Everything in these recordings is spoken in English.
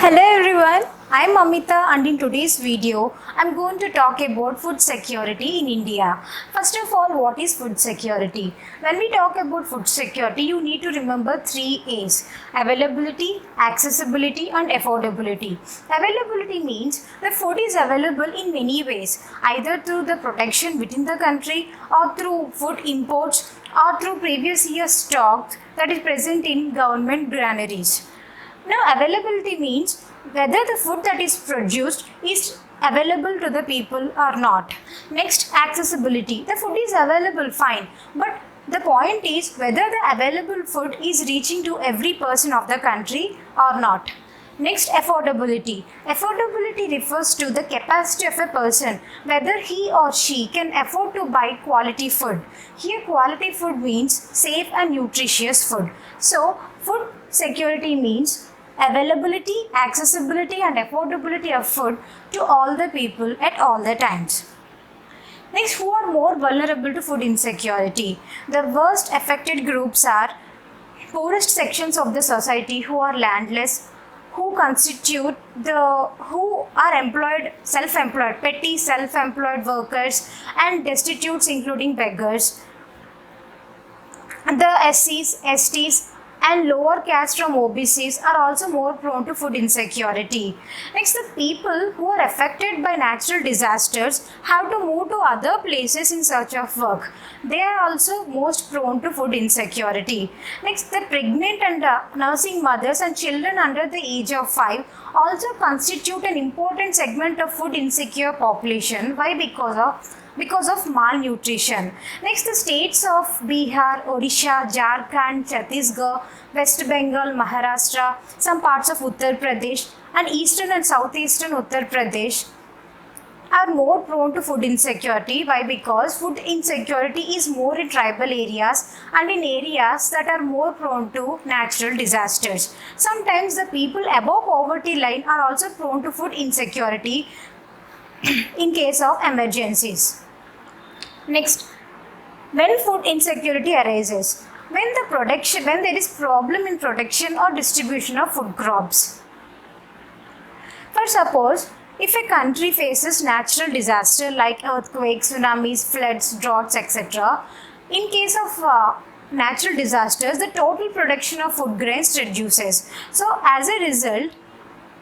Hello everyone, I am Amita and in today's video I am going to talk about food security in India. First of all, what is food security? When we talk about food security, you need to remember 3 A's: availability, accessibility and affordability. Availability means the food is available in many ways, either through the production within the country or through food imports or through previous year's stock that is present in government granaries. Now, availability means whether the food that is produced is available to the people or not. Next, accessibility. The food is available, fine, but the point is whether the available food is reaching to every person of the country or not. Next, affordability. Affordability refers to the capacity of a person, whether he or she can afford to buy quality food. Here, quality food means safe and nutritious food. So, food security means availability, accessibility and affordability of food to all the people at all the times. Next, who are more vulnerable to food insecurity? The worst affected groups are poorest sections of the society who are landless, who are employed, self-employed, petty self-employed workers and destitutes including beggars. The SCs, STs and lower caste from OBCs are also more prone to food insecurity. Next, the people who are affected by natural disasters have to move to other places in search of work. They are also most prone to food insecurity. Next, the pregnant and nursing mothers and children under the age of 5 also constitute an important segment of food insecure population. Why? Because of malnutrition. Next, the states of Bihar, Odisha, Jharkhand, Chhattisgarh, West Bengal, Maharashtra, some parts of Uttar Pradesh and eastern and southeastern Uttar Pradesh are more prone to food insecurity. Why? Because food insecurity is more in tribal areas and in areas that are more prone to natural disasters. Sometimes the people above poverty line are also prone to food insecurity in case of emergencies. Next, when food insecurity arises, when there is problem in production or distribution of food crops. For suppose, if a country faces natural disaster like earthquakes, tsunamis, floods, droughts, etc., in case of natural disasters, the total production of food grains reduces. So, as a result,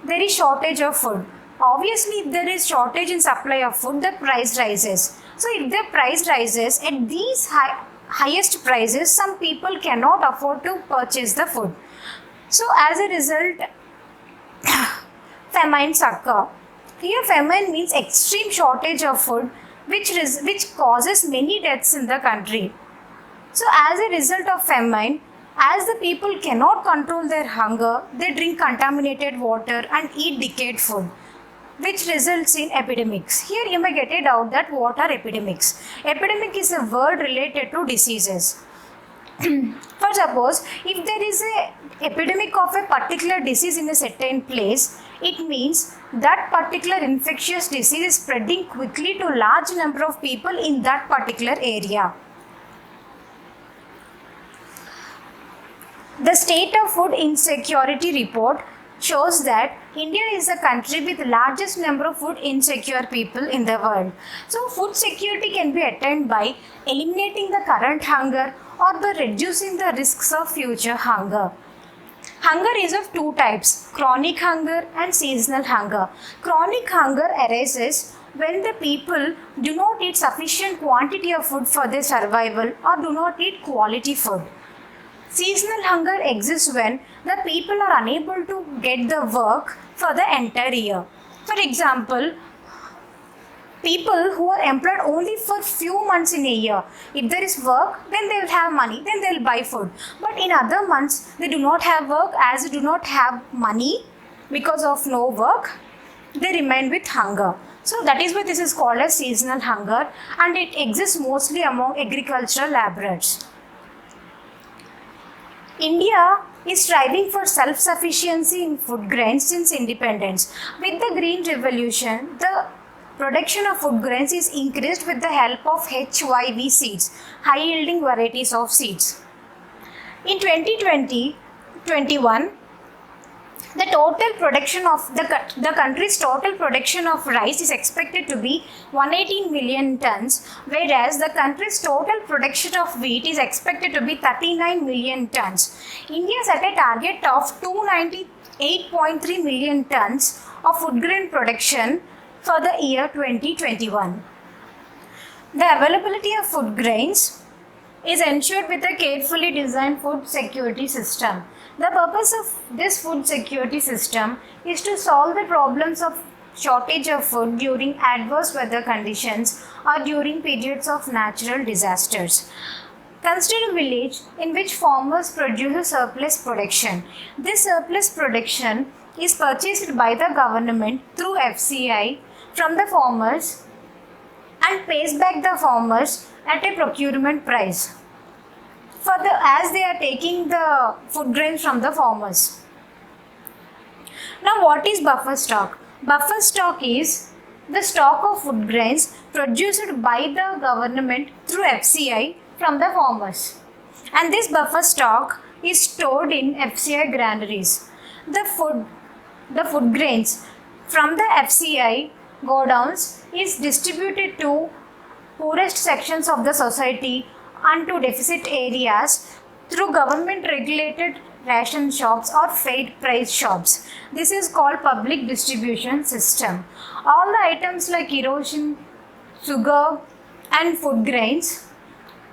there is shortage of food. Obviously, if there is shortage in supply of food, the price rises. So, if the price rises at these highest prices, some people cannot afford to purchase the food. So, as a result, famines occur. Here, famine means extreme shortage of food, which causes many deaths in the country. So, as a result of famine, as the people cannot control their hunger, they drink contaminated water and eat decayed food, which results in epidemics. Here you may get a doubt that what are epidemics? Epidemic is a word related to diseases. For suppose, if there is a epidemic of a particular disease in a certain place, it means that particular infectious disease is spreading quickly to large number of people in that particular area. The State of Food Insecurity report shows that India is the country with the largest number of food insecure people in the world. So, food security can be attained by eliminating the current hunger or by reducing the risks of future hunger. Hunger is of two types: chronic hunger and seasonal hunger. Chronic hunger arises when the people do not eat sufficient quantity of food for their survival or do not eat quality food. Seasonal hunger exists when the people are unable to get the work for the entire year. For example, people who are employed only for few months in a year, if there is work, then they will have money, then they will buy food. But in other months, they do not have work. As they do not have money because of no work, they remain with hunger. So that is why this is called as seasonal hunger, and it exists mostly among agricultural laborers. India is striving for self-sufficiency in food grains since independence. With the Green Revolution, the production of food grains is increased with the help of HYV seeds, high-yielding varieties of seeds. In 2020-21, The total production of the country's total production of rice is expected to be 118 million tons, whereas the country's total production of wheat is expected to be 39 million tons. India set a target of 298.3 million tons of food grain production for the year 2021. The availability of food grains is ensured with a carefully designed food security system. The purpose of this food security system is to solve the problems of shortage of food during adverse weather conditions or during periods of natural disasters. Consider a village in which farmers produce a surplus production. This surplus production is purchased by the government through FCI from the farmers and pays back the farmers at a procurement price as they are taking the food grains from the farmers. Now, what is buffer stock? Buffer stock is the stock of food grains produced by the government through FCI from the farmers, and this buffer stock is stored in FCI granaries. The food grains from the FCI godowns is distributed to poorest sections of the society and to deficit areas through government regulated ration shops or fair price shops. This is called public distribution system. All the items like erosion, sugar and food grains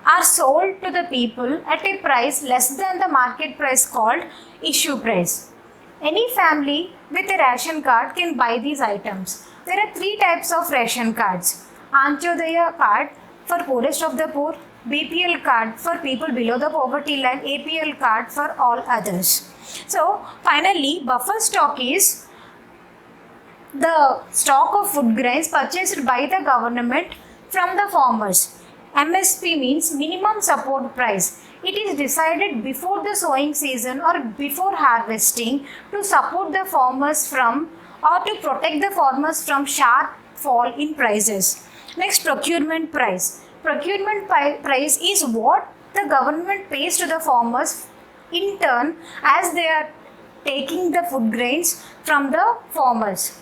are sold to the people at a price less than the market price called issue price. Any family with a ration card can buy these items. There are three types of ration cards. Antyodaya card for poorest of the poor, BPL card for people below the poverty line, APL card for all others. So finally, buffer stock is the stock of food grains purchased by the government from the farmers. MSP means minimum support price. It is decided before the sowing season or before harvesting to support the farmers from or to protect the farmers from sharp fall in prices. Next, procurement price. Procurement price is what the government pays to the farmers in turn as they are taking the food grains from the farmers.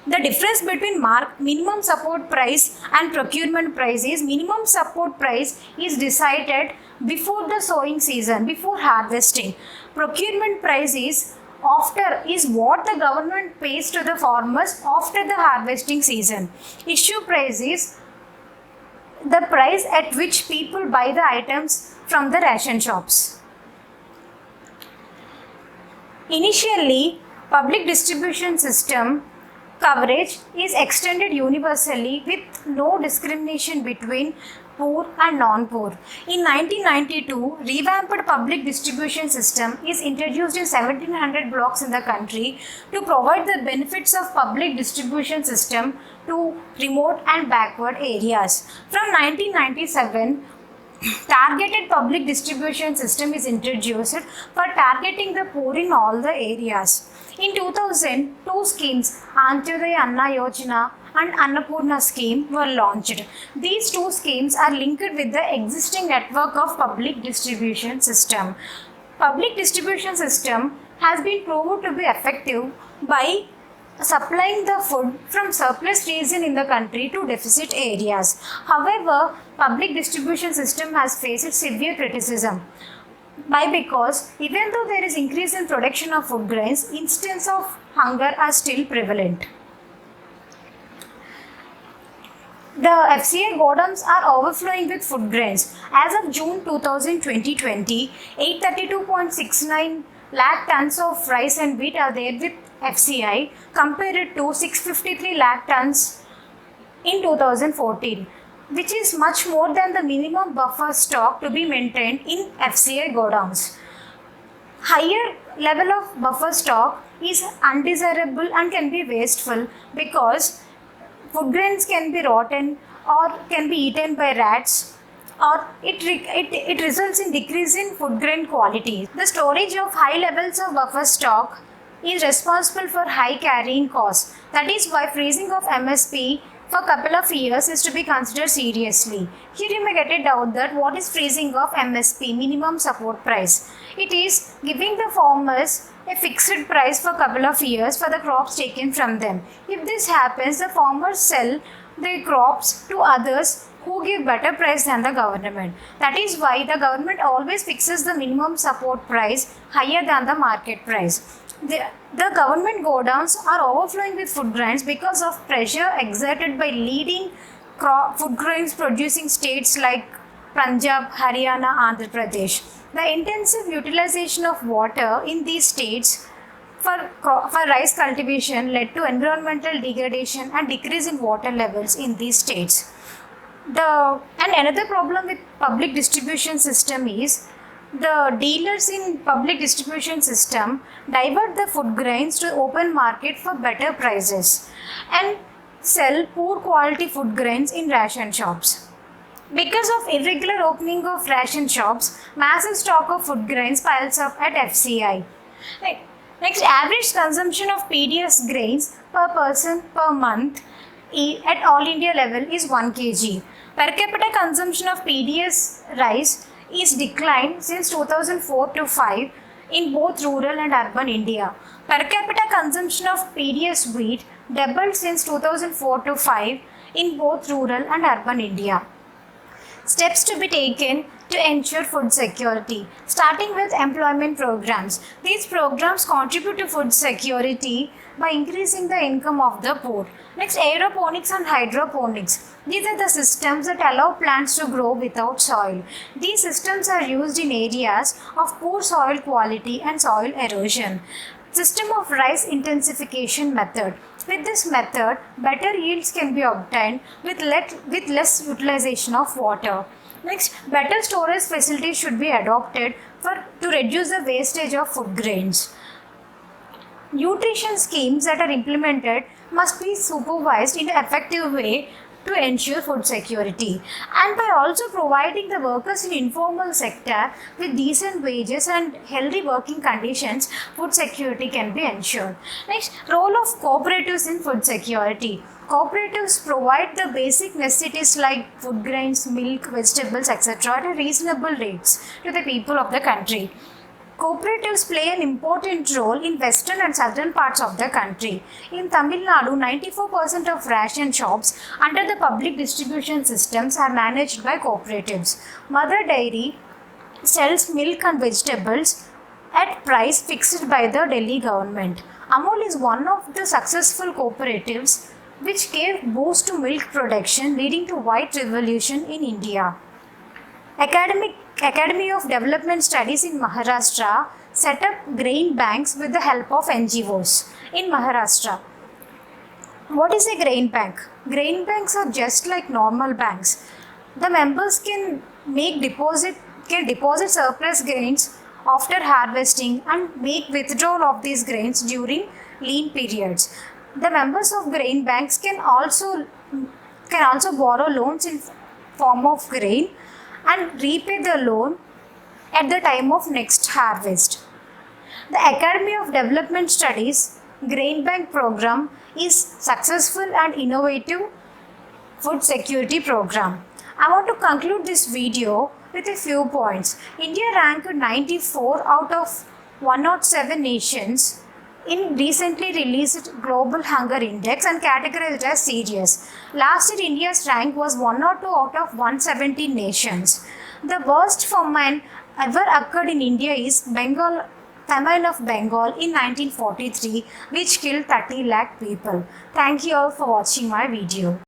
The difference between minimum support price and procurement price is minimum support price is decided before the sowing season, before harvesting. Procurement price is what the government pays to the farmers after the harvesting season. Issue price is the price at which people buy the items from the ration shops. Initially, public distribution system coverage is extended universally with no discrimination between poor and non-poor. In 1992, revamped public distribution system is introduced in 1700 blocks in the country to provide the benefits of public distribution system to remote and backward areas. From 1997, targeted public distribution system is introduced for targeting the poor in all the areas. In 2000, two schemes, Antyodaya Anna Yojana and Annapurna scheme were launched. These two schemes are linked with the existing network of public distribution system. Public distribution system has been proven to be effective by supplying the food from surplus region in the country to deficit areas. However, public distribution system has faced severe criticism because even though there is increase in production of food grains, instances of hunger are still prevalent. The FCI godowns are overflowing with food grains. As of June 2020, 832.69 lakh tons of rice and wheat are there with FCI compared to 653 lakh tons in 2014, which is much more than the minimum buffer stock to be maintained in FCI godowns. Higher level of buffer stock is undesirable and can be wasteful because food grains can be rotten or can be eaten by rats, or it results in decrease in food grain quality. The storage of high levels of buffer stock is responsible for high carrying costs. That is why freezing of MSP for a couple of years is to be considered seriously. Here you may get a doubt that what is freezing of MSP, minimum support price. It is giving the farmers a fixed price for a couple of years for the crops taken from them. If this happens, the farmers sell their crops to others who give better price than the government. That is why the government always fixes the minimum support price higher than the market price. The government godowns are overflowing with food grains because of pressure exerted by leading food grains producing states like Punjab, Haryana, Andhra Pradesh. The intensive utilization of water in these states for rice cultivation led to environmental degradation and decrease in water levels in these states. And another problem with public distribution system is the dealers in public distribution system divert the food grains to open market for better prices and sell poor quality food grains in ration shops. Because of irregular opening of ration shops, massive stock of food grains piles up at FCI. Next, average consumption of PDS grains per person per month at all India level is 1 kg. Per capita consumption of PDS rice is declined since 2004 to 5 in both rural and urban India. Per capita consumption of PDS wheat doubled since 2004 to 5 in both rural and urban India. Steps to be taken to ensure food security, starting with employment programs. These programs contribute to food security by increasing the income of the poor. Next, aeroponics and hydroponics. These are the systems that allow plants to grow without soil. These systems are used in areas of poor soil quality and soil erosion. System of rice intensification method. With this method, better yields can be obtained with less utilization of water. Next, better storage facilities should be adopted to reduce the wastage of food grains. Nutrition schemes that are implemented must be supervised in an effective way to ensure food security, and by also providing the workers in informal sector with decent wages and healthy working conditions, food security can be ensured. Next, role of cooperatives in food security. Cooperatives provide the basic necessities like food grains, milk, vegetables, etc. at reasonable rates to the people of the country. Cooperatives play an important role in western and southern parts of the country. In Tamil Nadu, 94% of ration shops under the public distribution systems are managed by cooperatives. Mother Dairy sells milk and vegetables at price fixed by the Delhi government. Amul is one of the successful cooperatives which gave boost to milk production, leading to white revolution in India. Academy of Development Studies in Maharashtra set up grain banks with the help of NGOs in Maharashtra. What is a grain bank? Grain banks are just like normal banks. The members can deposit surplus grains after harvesting and make withdrawal of these grains during lean periods. The members of grain banks can also borrow loans in form of grain and repay the loan at the time of next harvest. The Academy of Development Studies Grain Bank program is successful and innovative food security program. I want to conclude this video with a few points. India ranked 94 out of 107 nations in recently released Global Hunger Index and categorized as serious. Last year, India's rank was 102 out of 170 nations. The worst famine ever occurred in India is famine of Bengal in 1943, which killed 30 lakh people. Thank you all for watching my video.